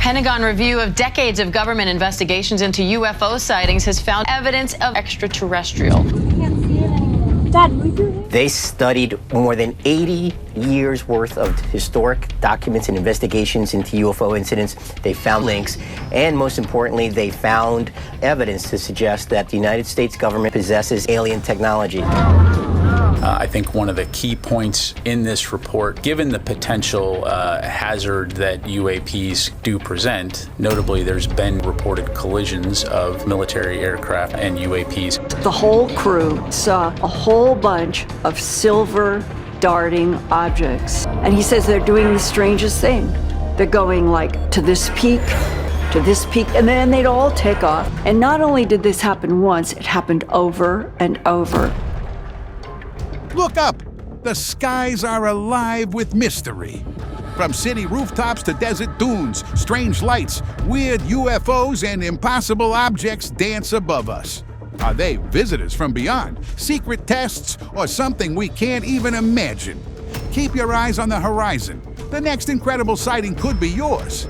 Pentagon review of decades of government investigations into UFO sightings has found evidence of extraterrestrial. Can't see it anymore. Dad, move your head. They studied more than 80 years worth of historic documents and investigations into UFO incidents. They found links, and most importantly, they found evidence to suggest that the United States government possesses alien technology. I think one of the key points in this report, given the potential hazard that UAPs do present, notably there's been reported collisions of military aircraft and UAPs. The whole crew saw a whole bunch of silver darting objects. And he says they're doing the strangest thing. They're going like to this peak, and then they'd all take off. And not only did this happen once, it happened over and over. Look up! The skies are alive with mystery. From city rooftops to desert dunes, strange lights, weird UFOs, and impossible objects dance above us. Are they visitors from beyond, secret tests, or something we can't even imagine? Keep your eyes on the horizon. The next incredible sighting could be yours.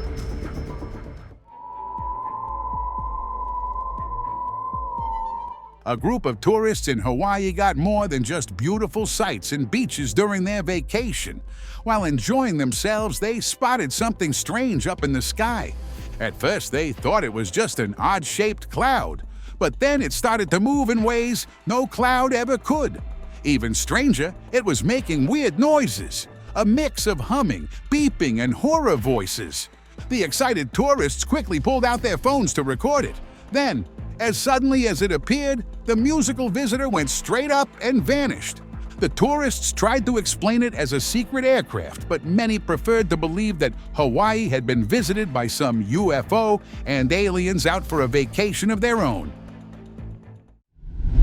A group of tourists in Hawaii got more than just beautiful sights and beaches during their vacation. While enjoying themselves, they spotted something strange up in the sky. At first, they thought it was just an odd-shaped cloud, but then it started to move in ways no cloud ever could. Even stranger, it was making weird noises, a mix of humming, beeping, and horror voices. The excited tourists quickly pulled out their phones to record it. Then, as suddenly as it appeared, the musical visitor went straight up and vanished. The tourists tried to explain it as a secret aircraft, but many preferred to believe that Hawaii had been visited by some UFO and aliens out for a vacation of their own.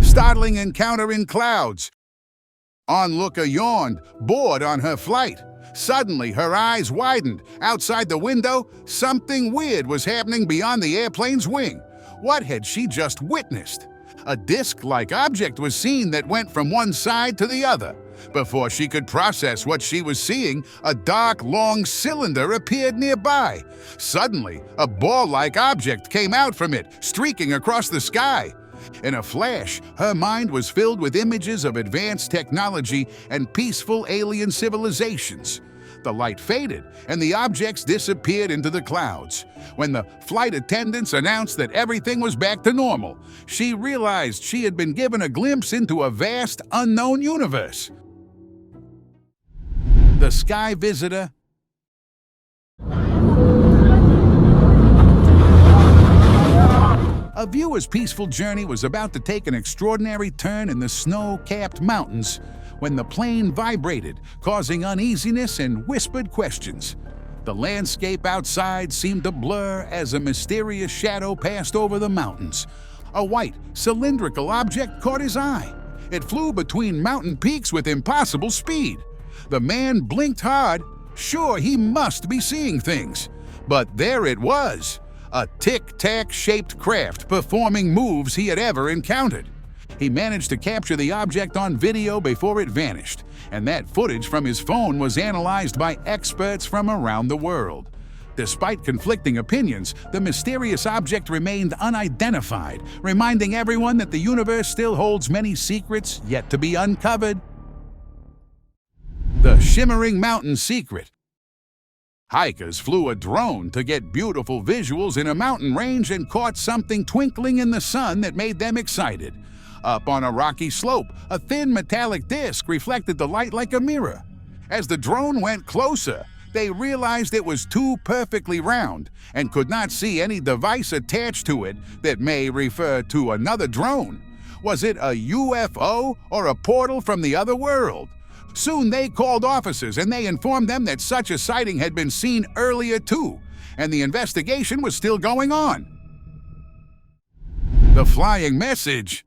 Startling encounter in clouds. Onlooker yawned, bored on her flight. Suddenly, her eyes widened. Outside the window, something weird was happening beyond the airplane's wing. What had she just witnessed? A disc-like object was seen that went from one side to the other. Before she could process what she was seeing, a dark, long cylinder appeared nearby. Suddenly, a ball-like object came out from it, streaking across the sky. In a flash, her mind was filled with images of advanced technology and peaceful alien civilizations. The light faded, and the objects disappeared into the clouds. When the flight attendants announced that everything was back to normal, she realized she had been given a glimpse into a vast, unknown universe. The Sky Visitor. A viewer's peaceful journey was about to take an extraordinary turn in the snow-capped mountains when the plane vibrated, causing uneasiness and whispered questions. The landscape outside seemed to blur as a mysterious shadow passed over the mountains. A white, cylindrical object caught his eye. It flew between mountain peaks with impossible speed. The man blinked hard, sure he must be seeing things. But there it was, a Tic Tac shaped craft performing moves he had ever encountered. He managed to capture the object on video before it vanished, and that footage from his phone was analyzed by experts from around the world. Despite conflicting opinions, the mysterious object remained unidentified, reminding everyone that the universe still holds many secrets yet to be uncovered. The Shimmering Mountain Secret. Hikers flew a drone to get beautiful visuals in a mountain range and caught something twinkling in the sun that made them excited. Up on a rocky slope, a thin metallic disc reflected the light like a mirror. As the drone went closer, they realized it was too perfectly round and could not see any device attached to it that may refer to another drone. Was it a UFO or a portal from the other world? Soon they called officers and they informed them that such a sighting had been seen earlier too, and the investigation was still going on. The flying message.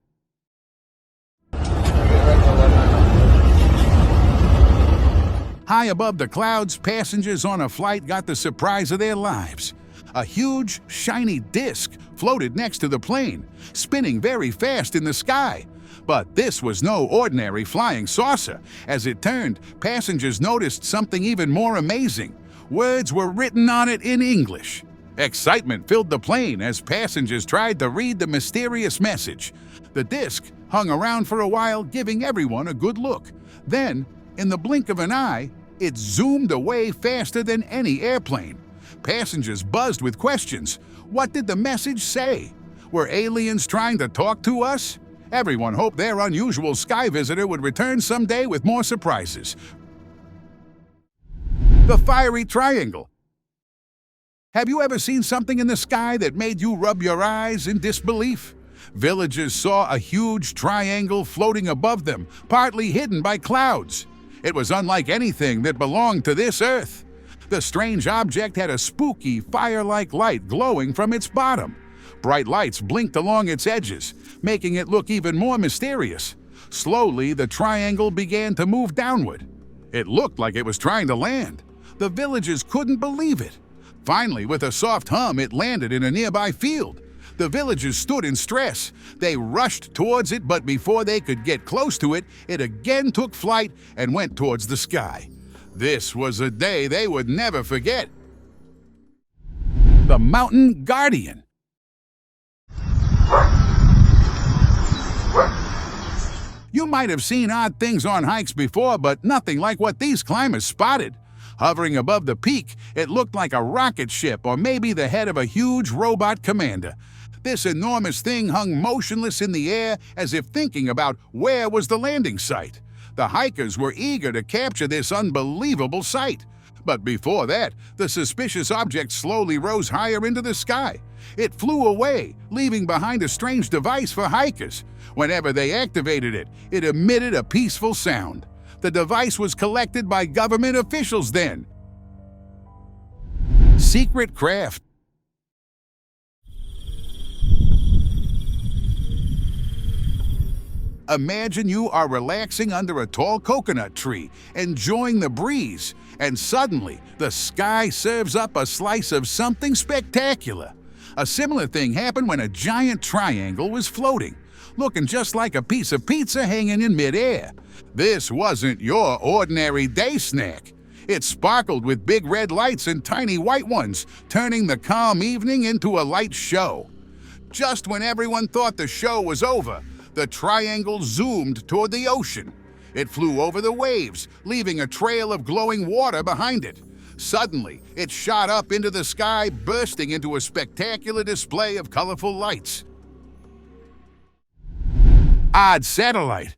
High above the clouds, passengers on a flight got the surprise of their lives. A huge, shiny disc floated next to the plane, spinning very fast in the sky. But this was no ordinary flying saucer. As it turned, passengers noticed something even more amazing. Words were written on it in English. Excitement filled the plane as passengers tried to read the mysterious message. The disc hung around for a while, giving everyone a good look. Then, in the blink of an eye, it zoomed away faster than any airplane. Passengers buzzed with questions. What did the message say? Were aliens trying to talk to us? Everyone hoped their unusual sky visitor would return someday with more surprises. The fiery triangle. Have you ever seen something in the sky that made you rub your eyes in disbelief? Villagers saw a huge triangle floating above them, partly hidden by clouds. It was unlike anything that belonged to this Earth. The strange object had a spooky, fire-like light glowing from its bottom. Bright lights blinked along its edges, making it look even more mysterious. Slowly, the triangle began to move downward. It looked like it was trying to land. The villagers couldn't believe it. Finally, with a soft hum, it landed in a nearby field. The villagers stood in stress. They rushed towards it, but before they could get close to it, it again took flight and went towards the sky. This was a day they would never forget. The Mountain Guardian. You might have seen odd things on hikes before, but nothing like what these climbers spotted. Hovering above the peak, it looked like a rocket ship or maybe the head of a huge robot commander. This enormous thing hung motionless in the air as if thinking about where was the landing site. The hikers were eager to capture this unbelievable sight. But before that, the suspicious object slowly rose higher into the sky. It flew away, leaving behind a strange device for hikers. Whenever they activated it, it emitted a peaceful sound. The device was collected by government officials then. Secret craft. Imagine you are relaxing under a tall coconut tree, enjoying the breeze, and suddenly the sky serves up a slice of something spectacular. A similar thing happened when a giant triangle was floating, looking just like a piece of pizza hanging in midair. This wasn't your ordinary day snack. It sparkled with big red lights and tiny white ones, turning the calm evening into a light show. Just when everyone thought the show was over, the triangle zoomed toward the ocean. It flew over the waves, leaving a trail of glowing water behind it. Suddenly, it shot up into the sky, bursting into a spectacular display of colorful lights. Odd satellite.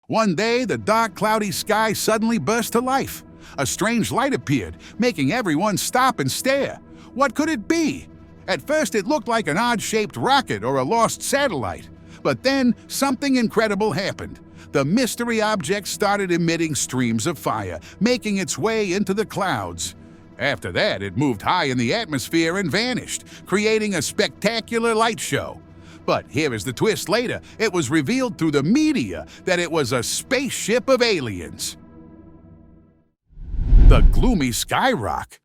One day, the dark, cloudy sky suddenly burst to life. A strange light appeared, making everyone stop and stare. What could it be? At first, it looked like an odd-shaped rocket or a lost satellite. But then, something incredible happened. The mystery object started emitting streams of fire, making its way into the clouds. After that, it moved high in the atmosphere and vanished, creating a spectacular light show. But here is the twist later. It was revealed through the media that it was a spaceship of aliens. The gloomy Skyrock.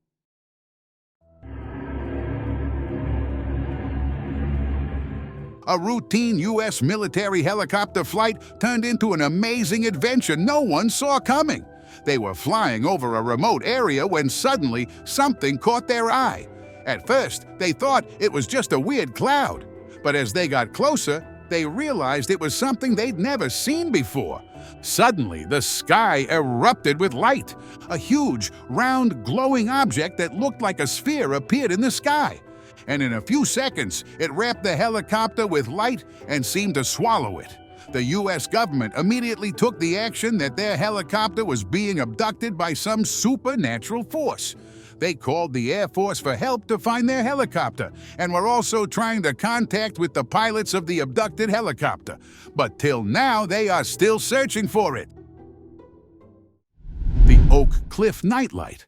A routine U.S. military helicopter flight turned into an amazing adventure no one saw coming. They were flying over a remote area when suddenly something caught their eye. At first, they thought it was just a weird cloud. But as they got closer, they realized it was something they'd never seen before. Suddenly, the sky erupted with light. A huge, round, glowing object that looked like a sphere appeared in the sky. And in a few seconds, it wrapped the helicopter with light and seemed to swallow it. The U.S. government immediately took the action that their helicopter was being abducted by some supernatural force. They called the Air Force for help to find their helicopter and were also trying to contact with the pilots of the abducted helicopter. But till now, they are still searching for it. The Oak Cliff NightLight.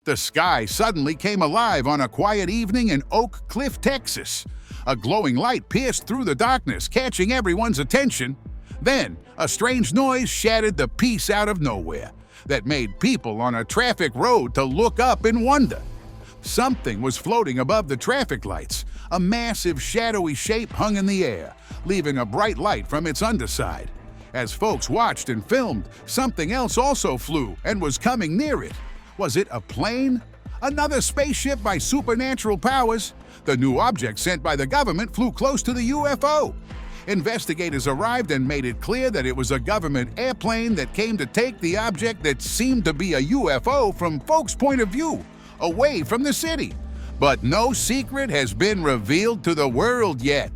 The sky suddenly came alive on a quiet evening in Oak Cliff, Texas. A glowing light pierced through the darkness, catching everyone's attention. Then, a strange noise shattered the peace out of nowhere that made people on a traffic road to look up in wonder. Something was floating above the traffic lights. A massive, shadowy shape hung in the air, leaving a bright light from its underside. As folks watched and filmed, something else also flew and was coming near it. Was it a plane? Another spaceship by supernatural powers. The new object sent by the government flew close to the UFO. Investigators arrived and made it clear that it was a government airplane that came to take the object that seemed to be a UFO from folks' point of view, away from the city. But no secret has been revealed to the world yet.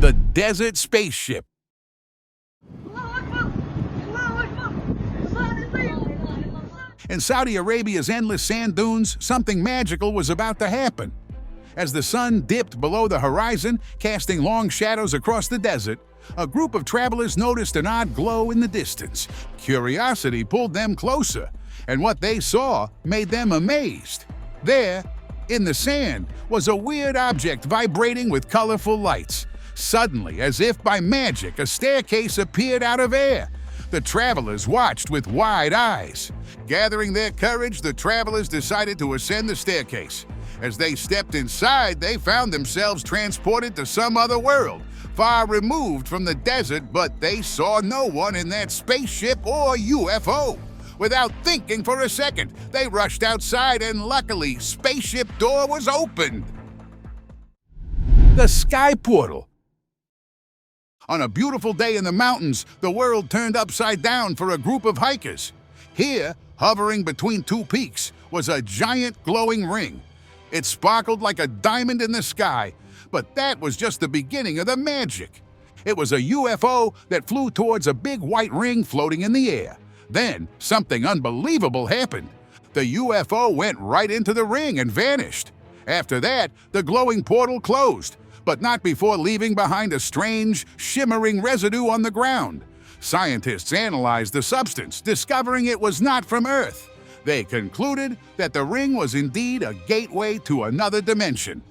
The Desert Spaceship. In Saudi Arabia's endless sand dunes, something magical was about to happen. As the sun dipped below the horizon, casting long shadows across the desert, a group of travelers noticed an odd glow in the distance. Curiosity pulled them closer, and what they saw made them amazed. There, in the sand, was a weird object vibrating with colorful lights. Suddenly, as if by magic, a staircase appeared out of air. The travelers watched with wide eyes. Gathering their courage, the travelers decided to ascend the staircase. As they stepped inside, they found themselves transported to some other world, far removed from the desert, but they saw no one in that spaceship or UFO. Without thinking for a second, they rushed outside and luckily, spaceship door was opened. The Sky Portal. On a beautiful day in the mountains, the world turned upside down for a group of hikers. Here, hovering between two peaks, was a giant glowing ring. It sparkled like a diamond in the sky, but that was just the beginning of the magic. It was a UFO that flew towards a big white ring floating in the air. Then, something unbelievable happened. The UFO went right into the ring and vanished. After that, the glowing portal closed, but not before leaving behind a strange, shimmering residue on the ground. Scientists analyzed the substance, discovering it was not from Earth. They concluded that the ring was indeed a gateway to another dimension.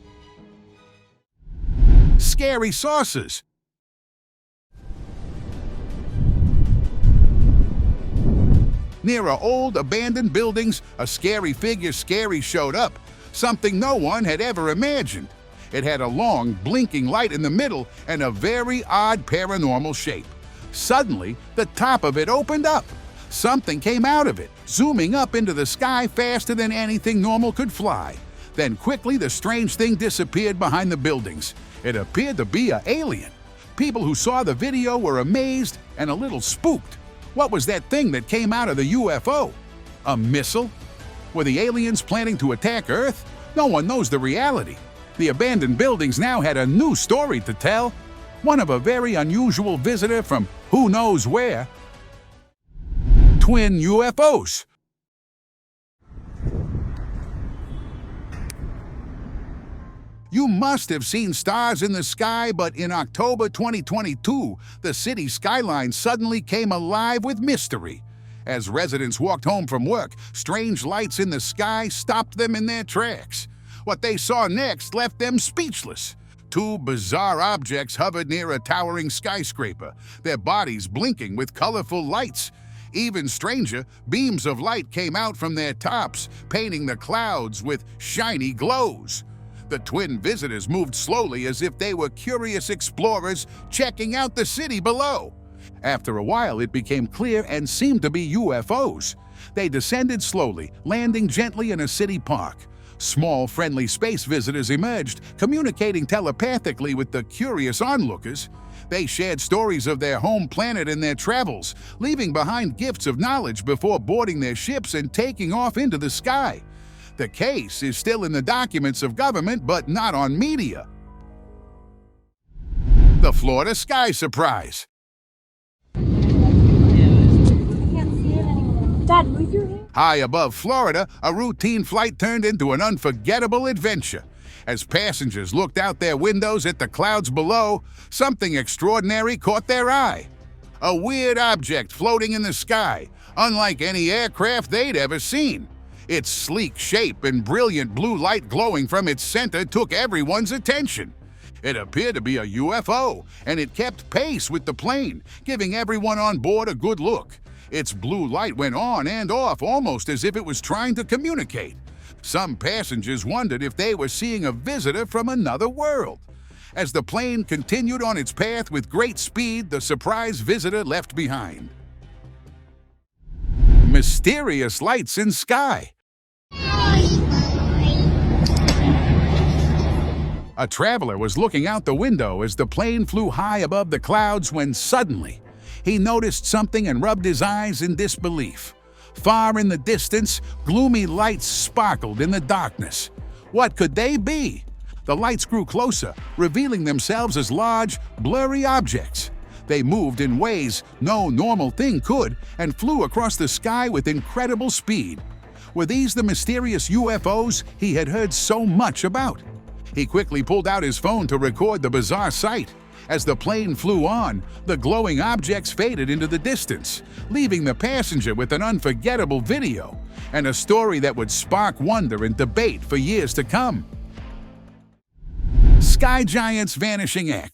Scary saucers. Near old, abandoned buildings, a scary figure showed up, something no one had ever imagined. It had a long, blinking light in the middle and a very odd paranormal shape. Suddenly, the top of it opened up. Something came out of it, zooming up into the sky faster than anything normal could fly. Then quickly, the strange thing disappeared behind the buildings. It appeared to be an alien. People who saw the video were amazed and a little spooked. What was that thing that came out of the UFO? A missile? Were the aliens planning to attack Earth? No one knows the reality. The abandoned buildings now had a new story to tell, one of a very unusual visitor from who knows where. Twin UFOs. You must have seen stars in the sky, but in October 2022, the city skyline suddenly came alive with mystery. As residents walked home from work, strange lights in the sky stopped them in their tracks. What they saw next left them speechless. Two bizarre objects hovered near a towering skyscraper, their bodies blinking with colorful lights. Even stranger, beams of light came out from their tops, painting the clouds with shiny glows. The twin visitors moved slowly as if they were curious explorers checking out the city below. After a while, it became clear and seemed to be UFOs. They descended slowly, landing gently in a city park. Small, friendly space visitors emerged, communicating telepathically with the curious onlookers. They shared stories of their home planet and their travels, leaving behind gifts of knowledge before boarding their ships and taking off into the sky. The case is still in the documents of government, but not on media. The Florida Sky Surprise. Dad, move your hand. High above Florida, a routine flight turned into an unforgettable adventure. As passengers looked out their windows at the clouds below, something extraordinary caught their eye. A weird object floating in the sky, unlike any aircraft they'd ever seen. Its sleek shape and brilliant blue light glowing from its center took everyone's attention. It appeared to be a UFO, and it kept pace with the plane, giving everyone on board a good look. Its blue light went on and off almost as if it was trying to communicate. Some passengers wondered if they were seeing a visitor from another world. As the plane continued on its path with great speed, the surprise visitor left behind. Mysterious lights in sky. A traveler was looking out the window as the plane flew high above the clouds when suddenly he noticed something and rubbed his eyes in disbelief. Far in the distance, gloomy lights sparkled in the darkness. What could they be? The lights grew closer, revealing themselves as large, blurry objects. They moved in ways no normal thing could and flew across the sky with incredible speed. Were these the mysterious UFOs he had heard so much about? He quickly pulled out his phone to record the bizarre sight. As the plane flew on, the glowing objects faded into the distance, leaving the passenger with an unforgettable video and a story that would spark wonder and debate for years to come. Sky Giants Vanishing Act.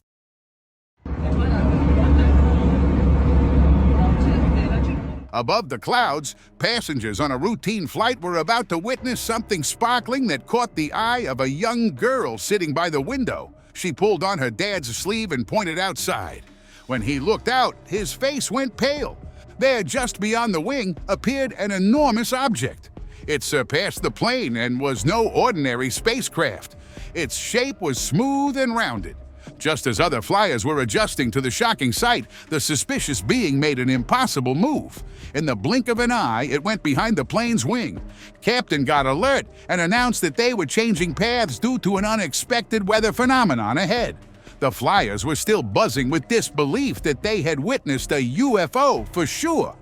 Above the clouds, passengers on a routine flight were about to witness something sparkling that caught the eye of a young girl sitting by the window. She pulled on her dad's sleeve and pointed outside. When he looked out, his face went pale. There, just beyond the wing, appeared an enormous object. It surpassed the plane and was no ordinary spacecraft. Its shape was smooth and rounded. Just as other flyers were adjusting to the shocking sight, the suspicious being made an impossible move. In the blink of an eye, it went behind the plane's wing. Captain got alert and announced that they were changing paths due to an unexpected weather phenomenon ahead. The flyers were still buzzing with disbelief that they had witnessed a UFO for sure.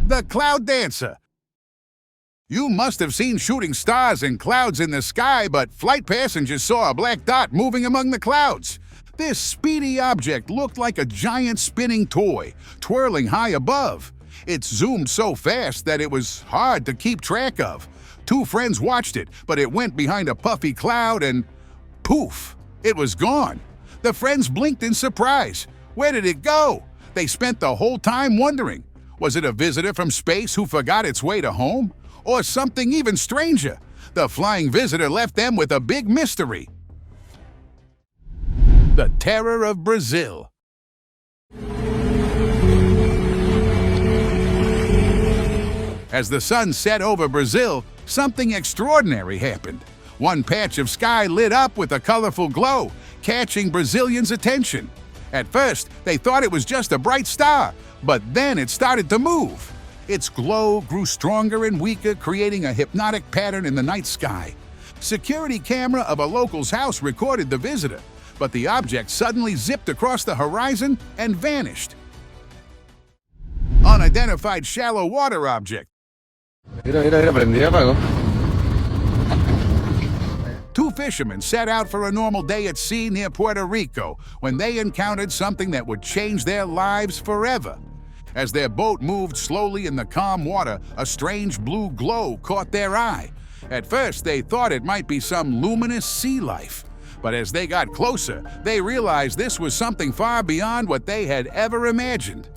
The Cloud Dancer. You must have seen shooting stars and clouds in the sky, but flight passengers saw a black dot moving among the clouds. This speedy object looked like a giant spinning toy, twirling high above. It zoomed so fast that it was hard to keep track of. Two friends watched it, but it went behind a puffy cloud and poof, it was gone. The friends blinked in surprise. Where did it go? They spent the whole time wondering. Was it a visitor from space who forgot its way to home? Or something even stranger? The flying visitor left them with a big mystery. The terror of Brazil. As the sun set over Brazil, something extraordinary happened. One patch of sky lit up with a colorful glow, catching Brazilians' attention. At first, they thought it was just a bright star, but then it started to move. Its glow grew stronger and weaker, creating a hypnotic pattern in the night sky. Security camera of a local's house recorded the visitor, but the object suddenly zipped across the horizon and vanished. Unidentified shallow water object. Two fishermen set out for a normal day at sea near Puerto Rico when they encountered something that would change their lives forever. As their boat moved slowly in the calm water, a strange blue glow caught their eye. At first, they thought it might be some luminous sea life. But as they got closer, they realized this was something far beyond what they had ever imagined.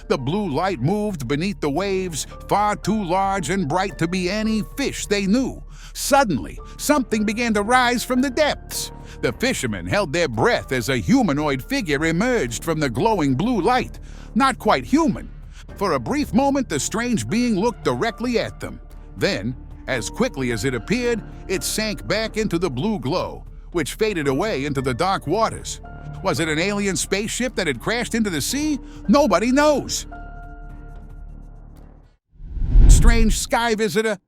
The blue light moved beneath the waves, far too large and bright to be any fish they knew. Suddenly, something began to rise from the depths. The fishermen held their breath as a humanoid figure emerged from the glowing blue light. Not quite human. For a brief moment, the strange being looked directly at them. Then, as quickly as it appeared, it sank back into the blue glow, which faded away into the dark waters. Was it an alien spaceship that had crashed into the sea? Nobody knows. Strange sky visitor.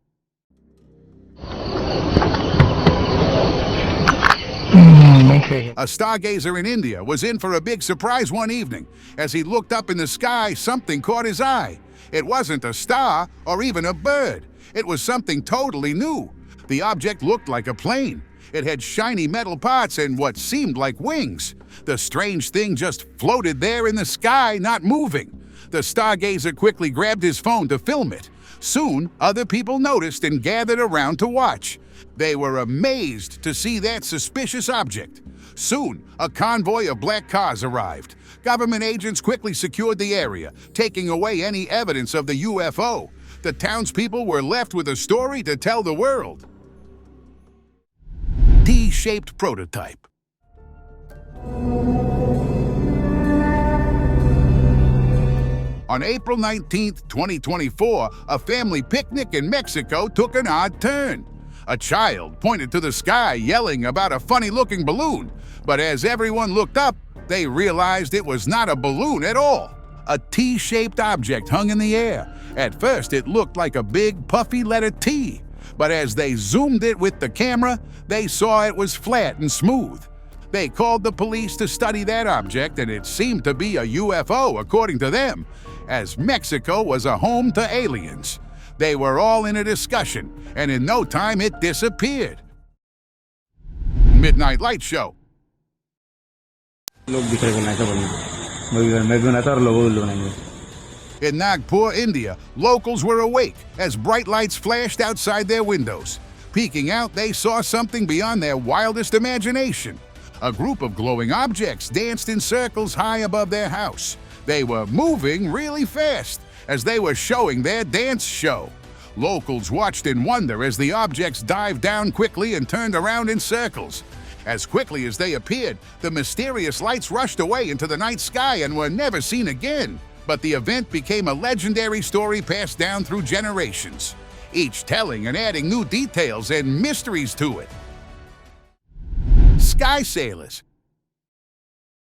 A stargazer in India was in for a big surprise one evening. As he looked up in the sky, something caught his eye. It wasn't a star or even a bird. It was something totally new. The object looked like a plane. It had shiny metal parts and what seemed like wings. The strange thing just floated there in the sky, not moving. The stargazer quickly grabbed his phone to film it. Soon, other people noticed and gathered around to watch. They were amazed to see that suspicious object. Soon, a convoy of black cars arrived. Government agents quickly secured the area, taking away any evidence of the UFO. The townspeople were left with a story to tell the world. T-shaped prototype. On April 19, 2024, a family picnic in Mexico took an odd turn. A child pointed to the sky, yelling about a funny-looking balloon. But as everyone looked up, they realized it was not a balloon at all. A T-shaped object hung in the air. At first, it looked like a big, puffy letter T. But as they zoomed it with the camera, they saw it was flat and smooth. They called the police to study that object, and it seemed to be a UFO, according to them, as Mexico was a home to aliens. They were all in a discussion, and in no time it disappeared. Midnight Light Show. In Nagpur, India, locals were awake as bright lights flashed outside their windows. Peeking out, they saw something beyond their wildest imagination. A group of glowing objects danced in circles high above their house. They were moving really fast as they were showing their dance show. Locals watched in wonder as the objects dived down quickly and turned around in circles. As quickly as they appeared, the mysterious lights rushed away into the night sky and were never seen again. But the event became a legendary story passed down through generations, each telling and adding new details and mysteries to it. Sky sailors.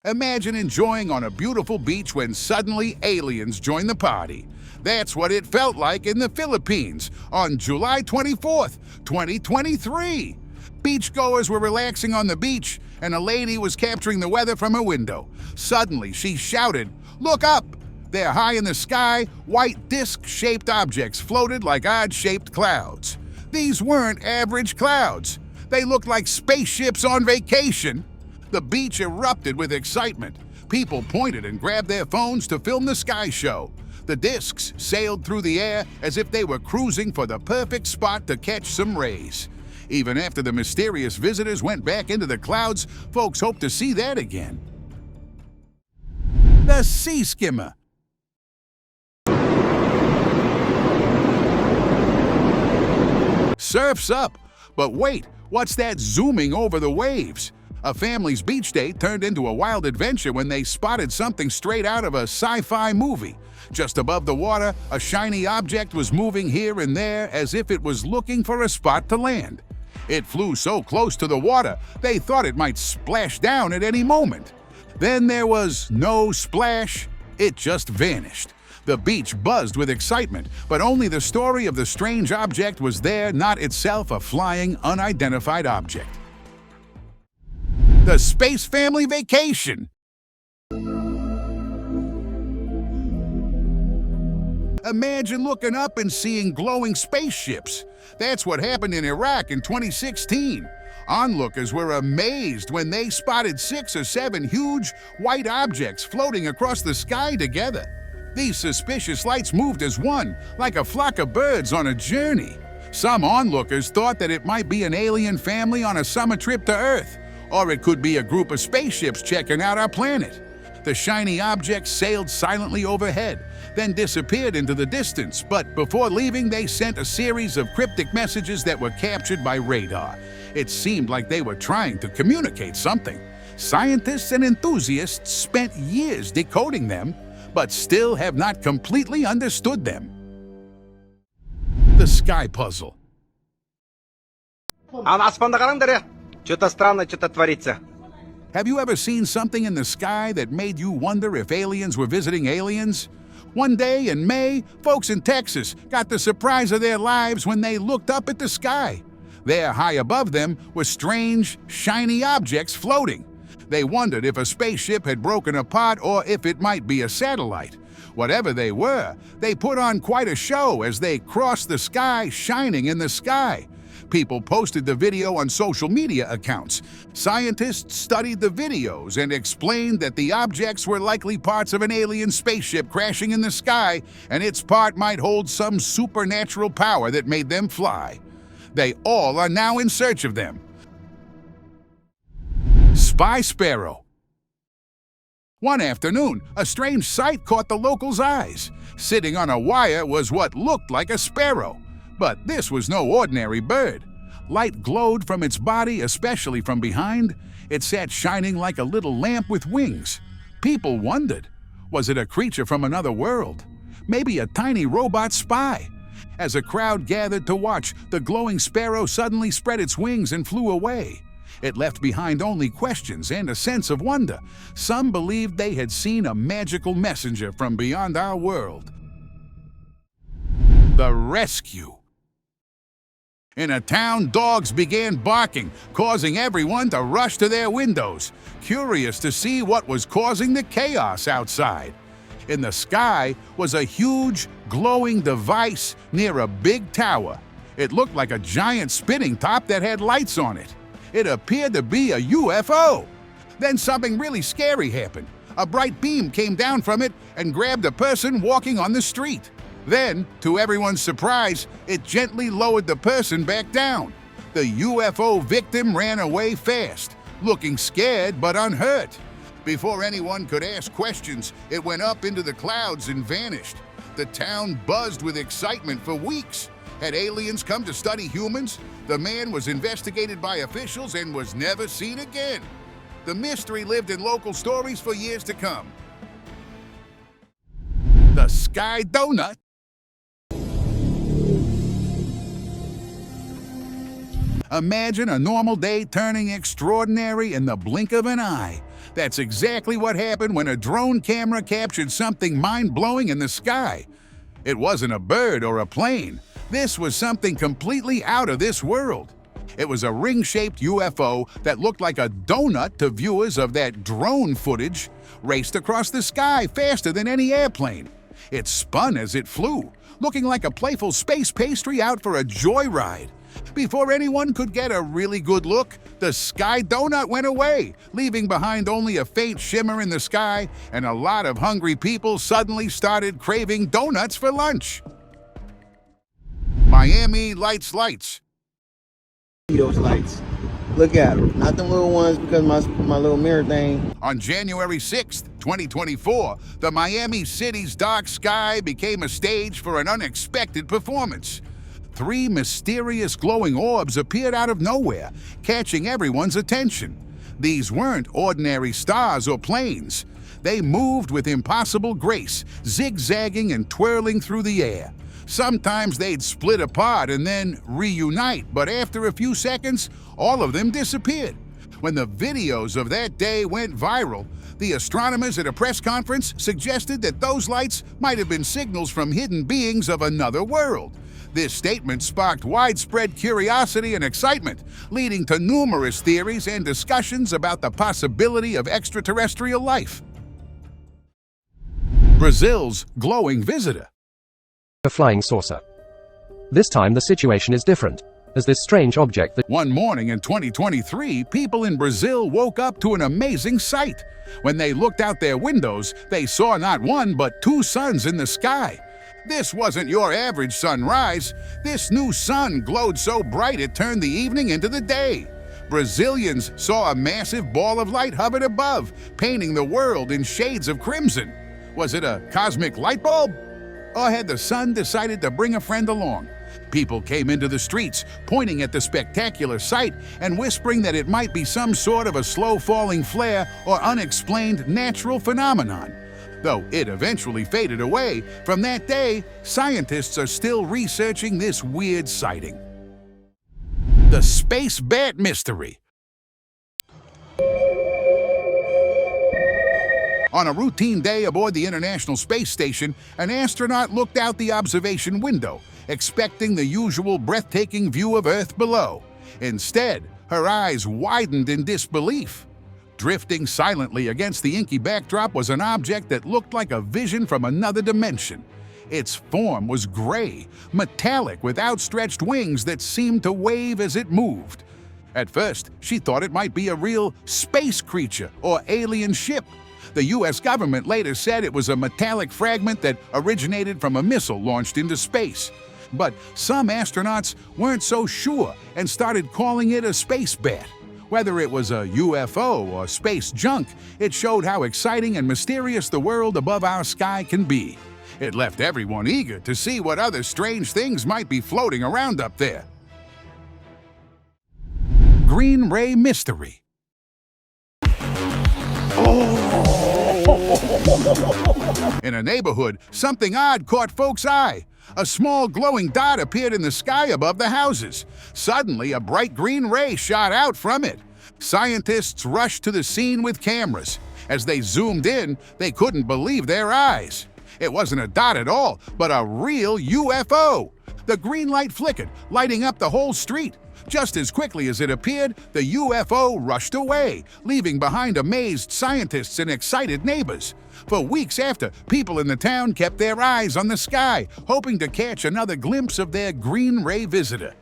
Imagine enjoying on a beautiful beach when suddenly aliens join the party. That's what it felt like in the Philippines on July 24th, 2023. Beachgoers were relaxing on the beach, and a lady was capturing the weather from her window. Suddenly, she shouted, "Look up!" There, high in the sky, white disc-shaped objects floated like odd-shaped clouds. These weren't average clouds. They looked like spaceships on vacation. The beach erupted with excitement. People pointed and grabbed their phones to film the sky show. The discs sailed through the air as if they were cruising for the perfect spot to catch some rays. Even after the mysterious visitors went back into the clouds, folks hoped to see that again. The sea skimmer. Surf's up, but wait, what's that zooming over the waves? A family's beach day turned into a wild adventure when they spotted something straight out of a sci-fi movie. Just above the water, a shiny object was moving here and there as if it was looking for a spot to land. It flew so close to the water, they thought it might splash down at any moment. Then there was no splash. It just vanished. The beach buzzed with excitement, but only the story of the strange object was there, not itself a flying, unidentified object. The Space Family Vacation. Imagine looking up and seeing glowing spaceships. That's what happened in Iraq in 2016. Onlookers were amazed when they spotted 6 or 7 huge white objects floating across the sky together. These suspicious lights moved as one, like a flock of birds on a journey. Some onlookers thought that it might be an alien family on a summer trip to Earth, or it could be a group of spaceships checking out our planet. The shiny objects sailed silently overhead, then disappeared into the distance, but before leaving, they sent a series of cryptic messages that were captured by radar. It seemed like they were trying to communicate something. Scientists and enthusiasts spent years decoding them, but still have not completely understood them. The Sky Puzzle. Have you ever seen something in the sky that made you wonder if aliens were visiting aliens? One day in May, folks in Texas got the surprise of their lives when they looked up at the sky. There, high above them, were strange, shiny objects floating. They wondered if a spaceship had broken apart or if it might be a satellite. Whatever they were, they put on quite a show as they crossed the sky, shining in the sky. People posted the video on social media accounts. Scientists studied the videos and explained that the objects were likely parts of an alien spaceship crashing in the sky, and its part might hold some supernatural power that made them fly. They all are now in search of them. Spy Sparrow. One afternoon, a strange sight caught the locals' eyes. Sitting on a wire was what looked like a sparrow. But this was no ordinary bird. Light glowed from its body, especially from behind. It sat shining like a little lamp with wings. People wondered, was it a creature from another world? Maybe a tiny robot spy? As a crowd gathered to watch, the glowing Sparrow suddenly spread its wings and flew away. It left behind only questions and a sense of wonder. Some believed they had seen a magical messenger from beyond our world. The rescue. In a town, dogs began barking, causing everyone to rush to their windows, curious to see what was causing the chaos outside. In the sky was a huge, glowing device near a big tower. It looked like a giant spinning top that had lights on it. It appeared to be a UFO. Then something really scary happened. A bright beam came down from it and grabbed a person walking on the street. Then, to everyone's surprise, it gently lowered the person back down. The UFO victim ran away fast, looking scared but unhurt. Before anyone could ask questions, it went up into the clouds and vanished. The town buzzed with excitement for weeks. Had aliens come to study humans? The man was investigated by officials and was never seen again. The mystery lived in local stories for years to come. The Sky Donut. Imagine a normal day turning extraordinary in the blink of an eye. That's exactly what happened when a drone camera captured something mind-blowing in the sky. It wasn't a bird or a plane. This was something completely out of this world. It was a ring-shaped UFO that looked like a donut to viewers of that drone footage, raced across the sky faster than any airplane. It spun as it flew, looking like a playful space pastry out for a joyride. Before anyone could get a really good look, the Sky Donut went away, leaving behind only a faint shimmer in the sky, and a lot of hungry people suddenly started craving donuts for lunch. Miami lights. Those lights. Look at them. Not them little ones because my little mirror thing. On January 6th, 2024, the Miami city's dark sky became a stage for an unexpected performance. 3 mysterious glowing orbs appeared out of nowhere, catching everyone's attention. These weren't ordinary stars or planes. They moved with impossible grace, zigzagging and twirling through the air. Sometimes they'd split apart and then reunite, but after a few seconds, all of them disappeared. When the videos of that day went viral, the astronomers at a press conference suggested that those lights might have been signals from hidden beings of another world. This statement sparked widespread curiosity and excitement, leading to numerous theories and discussions about the possibility of extraterrestrial life. Brazil's glowing visitor. A flying saucer. This time the situation is different, as this strange object that One morning in 2023, people in Brazil woke up to an amazing sight. When they looked out their windows, they saw not one but 2 suns in the sky. This wasn't your average sunrise. This new sun glowed so bright it turned the evening into the day. Brazilians saw a massive ball of light hovered above, painting the world in shades of crimson. Was it a cosmic light bulb? Or had the sun decided to bring a friend along? People came into the streets, pointing at the spectacular sight and whispering that it might be some sort of a slow-falling flare or unexplained natural phenomenon. Though it eventually faded away, from that day, scientists are still researching this weird sighting. The Space Bat Mystery. On a routine day aboard the International Space Station, an astronaut looked out the observation window, expecting the usual breathtaking view of Earth below. Instead, her eyes widened in disbelief. Drifting silently against the inky backdrop was an object that looked like a vision from another dimension. Its form was gray, metallic with outstretched wings that seemed to wave as it moved. At first, she thought it might be a real space creature or alien ship. The U.S. government later said it was a metallic fragment that originated from a missile launched into space. But some astronauts weren't so sure and started calling it a space bat. Whether it was a UFO or space junk, it showed how exciting and mysterious the world above our sky can be. It left everyone eager to see what other strange things might be floating around up there. Green Ray Mystery. In a neighborhood, something odd caught folks' eye. A small glowing dot appeared in the sky above the houses. Suddenly, a bright green ray shot out from it. Scientists rushed to the scene with cameras. As they zoomed in, they couldn't believe their eyes. It wasn't a dot at all, but a real UFO. The green light flickered, lighting up the whole street. Just as quickly as it appeared, the UFO rushed away, leaving behind amazed scientists and excited neighbors. For weeks after, people in the town kept their eyes on the sky, hoping to catch another glimpse of their green ray visitor.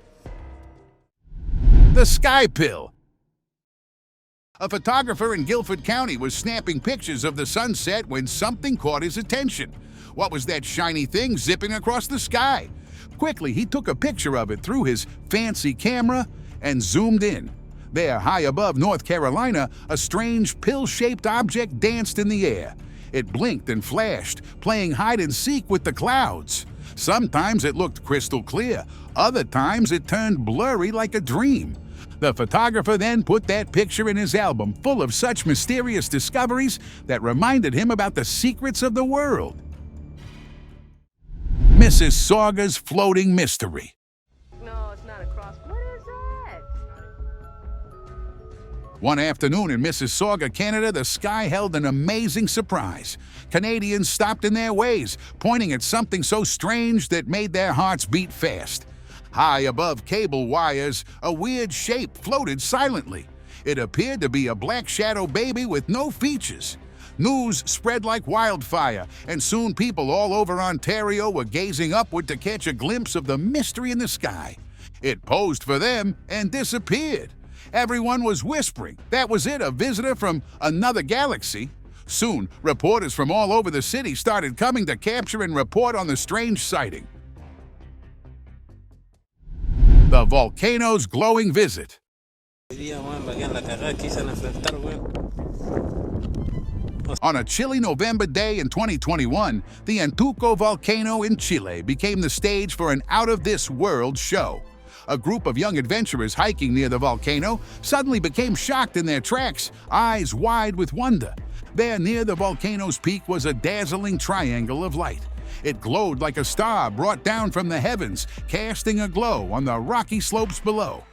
The Sky Pill. A photographer in Guilford County was snapping pictures of the sunset when something caught his attention. What was that shiny thing zipping across the sky? Quickly, he took a picture of it through his fancy camera and zoomed in. There, high above North Carolina, a strange pill-shaped object danced in the air. It blinked and flashed, playing hide-and-seek with the clouds. Sometimes it looked crystal clear. Other times it turned blurry like a dream. The photographer then put that picture in his album, full of such mysterious discoveries that reminded him about the secrets of the world. Mrs. Sagas' floating mystery. No, it's not a cross. What is that? One afternoon in Mississauga, Canada, the sky held an amazing surprise. Canadians stopped in their ways, pointing at something so strange that made their hearts beat fast. High above cable wires, a weird shape floated silently. It appeared to be a black shadow baby with no features. News spread like wildfire, and soon people all over Ontario were gazing upward to catch a glimpse of the mystery in the sky. It posed for them and disappeared. Everyone was whispering, that was it, a visitor from another galaxy. Soon, reporters from all over the city started coming to capture and report on the strange sighting. The volcano's glowing visit. On a chilly November day in 2021, the Antuco volcano in Chile became the stage for an out-of-this-world show. A group of young adventurers hiking near the volcano suddenly became shocked in their tracks, eyes wide with wonder. There, near the volcano's peak, was a dazzling triangle of light. It glowed like a star brought down from the heavens, casting a glow on the rocky slopes below.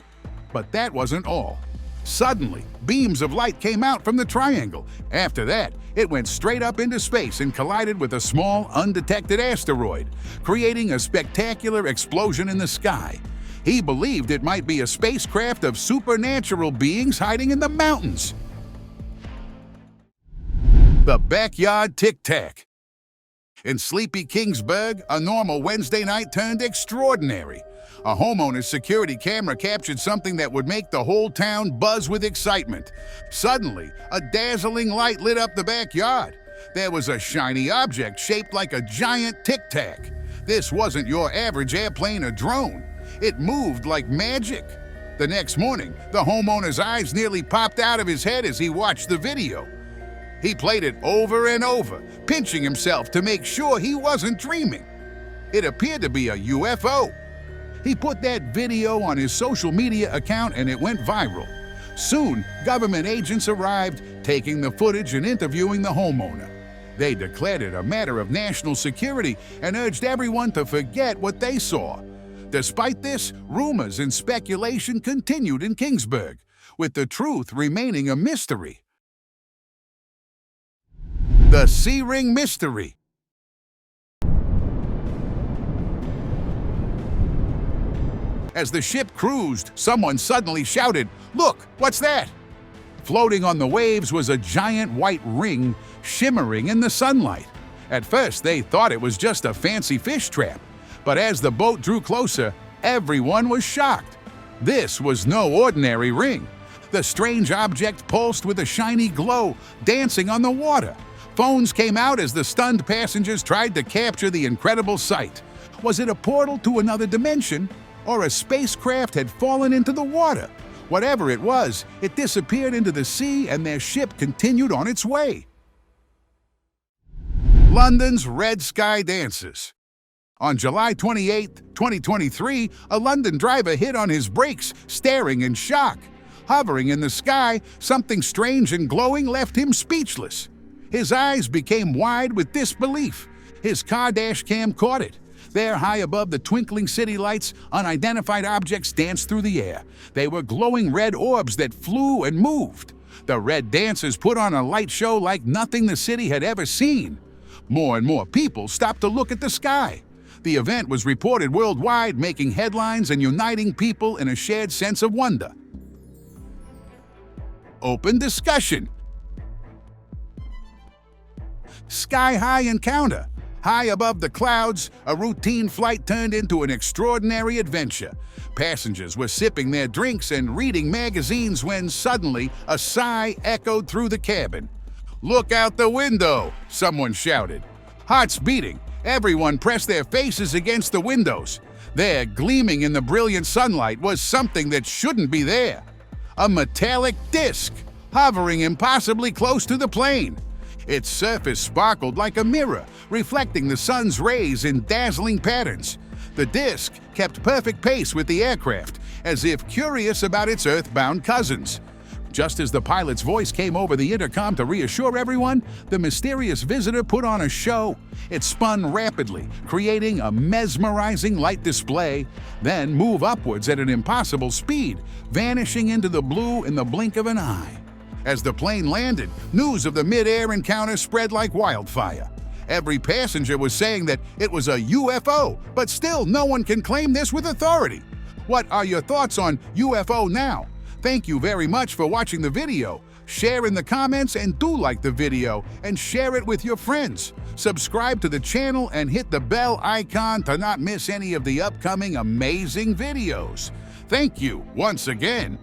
But that wasn't all. Suddenly, beams of light came out from the triangle. After that, it went straight up into space and collided with a small, undetected asteroid, creating a spectacular explosion in the sky. He believed it might be a spacecraft of supernatural beings hiding in the mountains. The backyard Tic Tac. In sleepy Kingsburg, a normal Wednesday night turned extraordinary. A homeowner's security camera captured something that would make the whole town buzz with excitement. Suddenly, a dazzling light lit up the backyard. There was a shiny object shaped like a giant Tic Tac. This wasn't your average airplane or drone. It moved like magic. The next morning, the homeowner's eyes nearly popped out of his head as he watched the video. He played it over and over, pinching himself to make sure he wasn't dreaming. It appeared to be a UFO. He put that video on his social media account and it went viral. Soon, government agents arrived, taking the footage and interviewing the homeowner. They declared it a matter of national security and urged everyone to forget what they saw. Despite this, rumors and speculation continued in Kingsburg, with the truth remaining a mystery. The Sea Ring Mystery. As the ship cruised, someone suddenly shouted, "Look, what's that?" Floating on the waves was a giant white ring shimmering in the sunlight. At first, they thought it was just a fancy fish trap, but as the boat drew closer, everyone was shocked. This was no ordinary ring. The strange object pulsed with a shiny glow, dancing on the water. Phones came out as the stunned passengers tried to capture the incredible sight. Was it a portal to another dimension, or a spacecraft had fallen into the water? Whatever it was, it disappeared into the sea and their ship continued on its way. London's Red Sky Dancers. On July 28, 2023, a London driver hit on his brakes, staring in shock. Hovering in the sky, something strange and glowing left him speechless. His eyes became wide with disbelief. His car dash cam caught it. There, high above the twinkling city lights, unidentified objects danced through the air. They were glowing red orbs that flew and moved. The red dancers put on a light show like nothing the city had ever seen. More and more people stopped to look at the sky. The event was reported worldwide, making headlines and uniting people in a shared sense of wonder. Open discussion. Sky-high encounter. High above the clouds, a routine flight turned into an extraordinary adventure. Passengers were sipping their drinks and reading magazines when suddenly a sigh echoed through the cabin. "Look out the window!" someone shouted. Hearts beating, everyone pressed their faces against the windows. There, gleaming in the brilliant sunlight, was something that shouldn't be there. A metallic disc, hovering impossibly close to the plane. Its surface sparkled like a mirror, reflecting the sun's rays in dazzling patterns. The disc kept perfect pace with the aircraft, as if curious about its earthbound cousins. Just as the pilot's voice came over the intercom to reassure everyone, the mysterious visitor put on a show. It spun rapidly, creating a mesmerizing light display, then move upwards at an impossible speed, vanishing into the blue in the blink of an eye. As the plane landed, news of the mid-air encounter spread like wildfire. Every passenger was saying that it was a UFO, but still no one can claim this with authority. What are your thoughts on UFO now? Thank you very much for watching the video. Share in the comments and do like the video and share it with your friends. Subscribe to the channel and hit the bell icon to not miss any of the upcoming amazing videos. Thank you once again.